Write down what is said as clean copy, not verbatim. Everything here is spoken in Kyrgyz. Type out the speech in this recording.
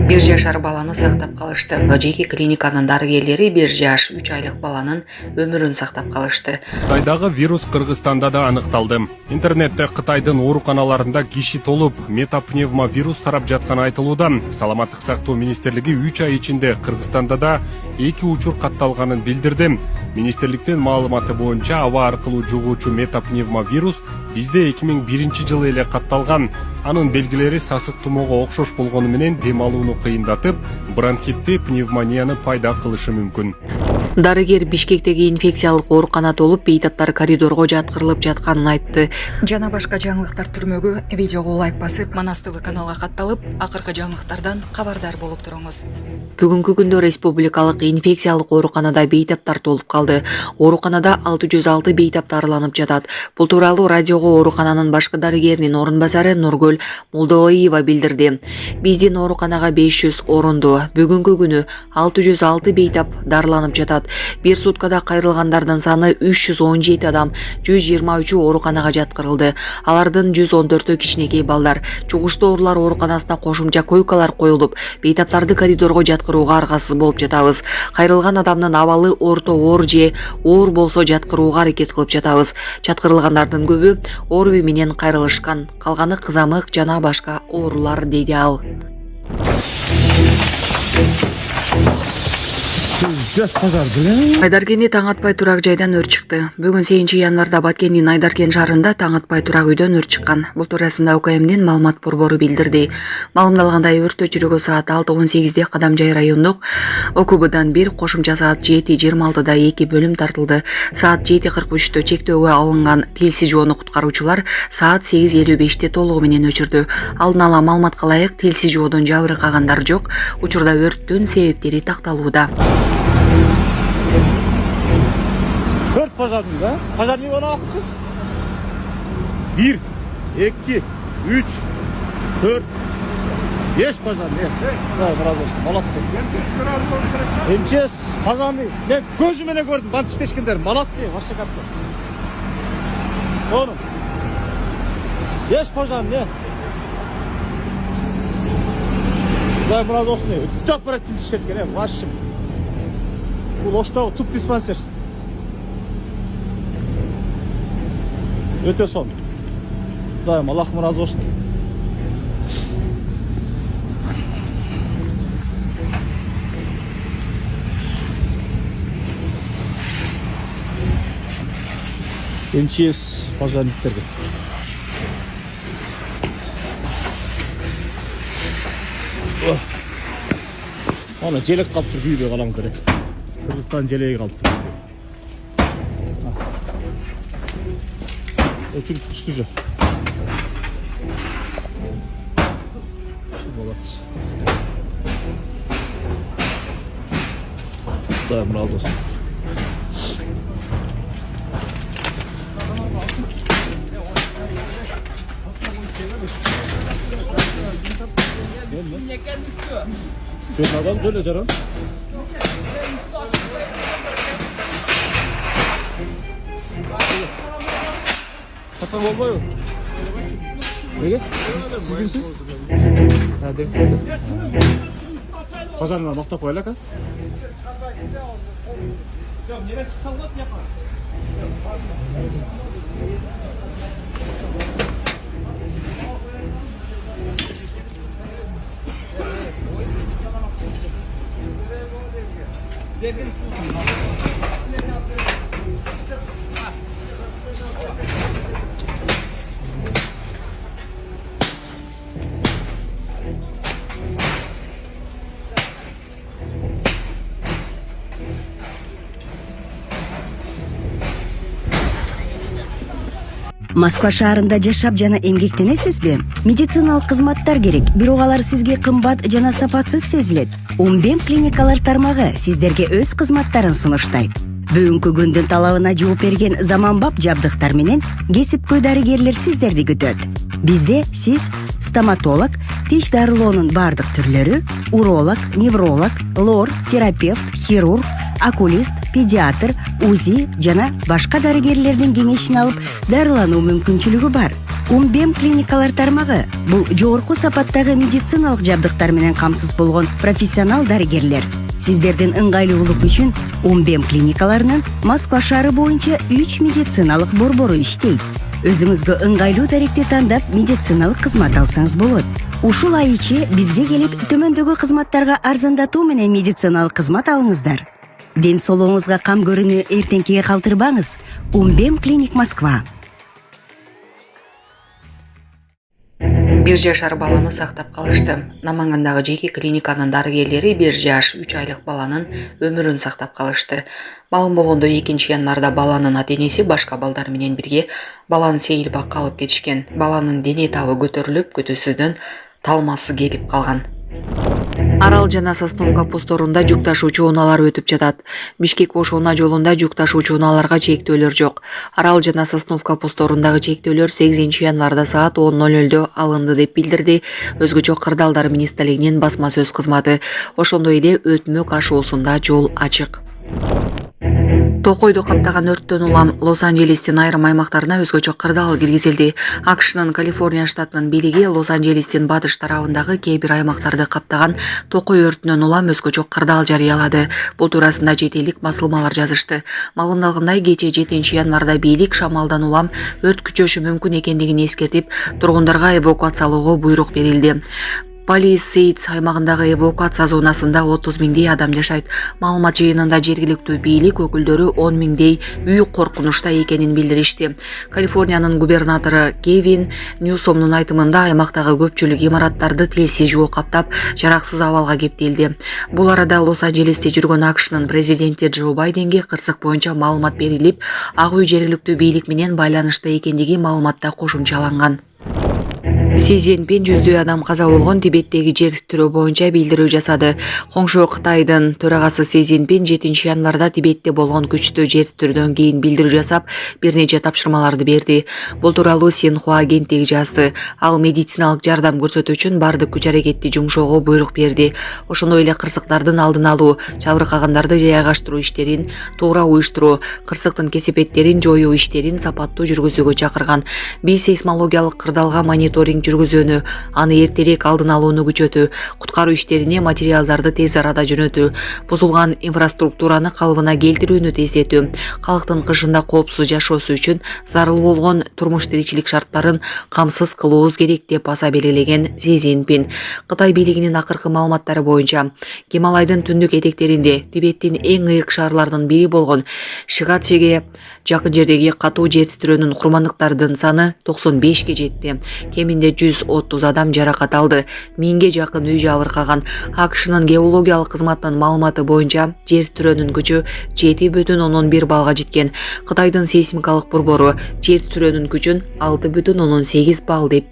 1 жашар баланы сактап калышты. Жеке клиниканын дарыгерлери 1 жаш 3 айлык баланын өмүрүн сактап калышты. Кытайдагы вирус Кыргызстанда да аныкталды. Интернетте Кытайдын ооруканаларында киши толуп, метапневма вирус тарап жатканы айтылууда. Саламаттык сактоо министрлиги 3 ай ичинде Кыргызстанда да 2 учур катталганын билдирди. Министрликтин маалыматы боюнча аба аркылуу жугуучу метапневма вирус бизде 2001-жылы эле катталган. Анын белгилери сасык тумоого окшош болгону менен дем алууну кыйындатып, бронхитти пневмонияны пайда кылышы мүмкүн. Дарыгер Бишкектеги инфекциялык оорукана толуп, бейтаптар коридорго жаткырылып жатканын айтты. Жана башка жаңылыктар түрмөгү видеого лайк басып, Манас ТВ каналга катталып, акыркы жаңылыктардан кабардар болуп туруңуз. Бүгүнкү күндө республикалык инфекциялык ооруканада бейтаптар толуп калды. Ооруканада 606 бейтап дарыланып жатат. Бул тууралуу радиого оорукананын башкы дарыгеринин орун басары Нургүл Молдоева билдирди. Биздин ооруканага 500 орунду. Бүгүнкү күнү 606 бейтап дарыланып жатат. Bir суткада кайрылгандардын саны 317 адам, 123 ооруканага жаткырылды. Алардын 114 кичинекей балдар. Чугуштуу оорулар ооруканасына кошумча койкалар коюлуп, бейтаптарды коридорго жаткырууга аргасыз болуп жатабыз. Кайрылган адамдын абалы орто оор же оор болсо жаткырууга аракет кылып жатабыз. Жаткырылгандардын көбү ОРВИ менен кайрылышкан, калганы кызамык жана башка оорулар, деди ал. Айдаркенде таң атпай турак жайдан өрт чыкты. Бүгүн 8 январда Баткендин Айдаркен шаарында таң атпай турак үйдөн өрт чыккан. Бул туурасында УКМдин маалымат борбору билдирди. Маалымдалгандай өрт өчүрүүгө саат 6:18 Кадамжай райондук ОКБдан 1, кошумча саат 7:26 2 бөлүм тартылды. Саат 7:43 чектөөгө алынган тилсиз жоону куткаруучулар саат 8:55 толугу менен өчүрдү. Алдын ала маалыматка ылайык тилсиз жоодон жабыркагандар жок. Учурда өрттүн себептери такталууда. Төрт пожарный, да? Пожарный бана вакыты? 1, 2, 3, 4, 5 пожарный. Да, разы olsun. Молодцы. МЧС пожарный. Мен көзү менен көрдүм, бант иштешкендер. Молодцы, вообще катты. Doğru. 5 пожарный. Да, разы olsun. Үтті оперативный иштеткен, вообще. Бул Оштогу туп диспансер. Өтө сон. Дайым Аллахым разы болсун. МЧС пожарниктерге. Аны желек калып тур, күйбөй калам керек. Кыргызстан желеги калып тур. Өчүрүп түштү жо. Молодцы. Да, разы olsun. Ben adam böyle canım. Kaçak olmuyor mu? Ne? Siz kimsiniz? Ha, dersiz. Pazarlar nokta koyalım ha? Москва шаарында жашап жана эмгектенесизби? Медициналык кызматтар керек, бирок алар сизге кымбат жана сапатсыз сезилет. Умбем клиникалар тармагы сиздерге өз кызматтарын сунуштайт. Бүгүнкү күндүн талабына жооп берген заманбап жабдыктар менен кесипкөй дарыгерлер сиздерди күтөт. Бизде сиз стоматолог, тиш дарылоонун бардык түрлөрү, уролог, невролог, лор, терапевт, хирург, окулист, педиатр, УЗИ жана башка дарыгерлердин кеңешин алып дарылануу мүмкүнчүлүгү бар. Умбем клиникалар тармагы бул жогорку сапаттагы медициналык жабдыктар менен камсыз болгон профессионал дарыгерлер. Сиздердин ыңгайлуулук үчүн Умбем клиникаларынын Москва шаары боюнча 3 медициналык борбору иштейт. Өзүңүзгө ыңгайлуу даректи тандап медициналык кызмат алсаңыз болот. Ушул ай ичи бизге келип төмөндөгү кызматтарга арзандатуу менен медициналык кызмат алыңыздар. Ден соолугуңузга кам көрүүнү эртеңкиге калтырбаңыз. Умбем клиник Москва. Бир жашар баланы сактап калышты. Намангандагы жеке клиниканын дарыгерлери 1 жаш 3 айлык баланын өмүрүн сактап калышты. Маалым болгондо 2 январда баланын ата-энеси башка балдар менен бирге баланы сейил бакка алып кетишкен. Баланын дене табы көтөрүлүп, көтөсүздөн талмасы кетип калган. Арал жана Сосновка посторунда жүк ташуучу унаалар өтүп жатат. Бишкек Ош унаа жолунда жүк ташуучу унааларга чектөөлөр жок. Арал жана Сосновка посторундагы чектөөлөр 8 январда саат 10:00 алынды деп билдирди Өзгөчө кырдаалдар министрлигинин басма сөз кызматы. Ошондой эле өтмөк ашуусунда жол ачык. Токойду каптаган өрттөн улам Лос-Анджелестин айрым аймактарына өзгөчө кырдаал киргизилди. АКШнын Калифорния штатынын бийлиги Лос-Анджелестин батыш тарабындагы кээ бир аймактарды каптаган токой өртүнөн улам өзгөчө кырдаал жарыялады. Бул туурасында чет элдик басылмалар жазышты. Маалымдалгандай, кечээ 7 январда бийлик шамалдан улам өрт күчөшү мүмкүн экендигин эскертип, тургундарга эвакуациялоого буйрук берилди. Palisades аймагындагы эвакуация зонасында 30 миңдей адам жашайт. Маалымат жыйынында жергиликтүү бийлик өкүлдөрү 10 миңдей үй коркунучта экенин билдиришти. Калифорниянын губернатору Кевин Ньюсомдун айтымында аймактагы көпчүлүк имараттарды телсиз жоо каптап, жараксыз абалга кептелди. Бул арада Лос-Анджелесте жүргөн АКШнын президенти Джо Байденге кырсык боюнча маалымат берилип, ак үй жергиликтүү бийлик менен байланышта экендиги маалыматта кошумчаланган. Си Цзиньпин жүздөй адам каза болгон Тибеттеги жер титирөө боюнча билдирүү жасады. Коңшу Кытайдын төрагасы Си Цзиньпин 7 январда Тибетте болгон күчтүү жер титирөөдөн кийин билдирүү жасап, бир нече тапшырмаларды берди. Бул тууралуу Синхуа агенттиги жазды. Ал медициналык жардам көрсөтүү үчүн бардык күч аракетти жумшоого буйрук берди. Ошондой эле кырсыктардын алдын алуу, жабыркагандарды жайгаштыруу иштерин туура уюштуруу, кырсыктын кесепеттерин жоюу иштерин сапаттуу жүргүзүүгө чакырган. Биз сейсмологиялык кырдаалга мониторинг жүргүзүүнү, аны эртерээк алдын алууну күчөтүү, куткаруу иштерине материалдарды тез арада жөнөтүү, бузулган инфраструктураны калыбына келтирүүнү тездетүү, калктын кышында коопсуз жашоосу үчүн зарыл болгон турмуш тиричилик шарттарын камсыз кылуубуз керек деп баса белгилеген Си Цзиньпин. Кытай бийлигинин акыркы маалыматтары боюнча, Гималайдын түндүк этектеринде Тибеттин эң ыйык шаарларынын бири болгон Шигатсеге жакын жердеги катуу жер титирөөнүн курмандыктардын саны 95ке жетти. Кеминде 130 адам жаракат алды. 1000ге жакын үй жабыркаган. АКШнын геологиялык кызматынын маалыматы боюнча жер титирөөнүн күчү 7,1 балга жеткен. Кытайдын сейсмикалык борбору жер титирөөнүн күчүн 6,8 балл деп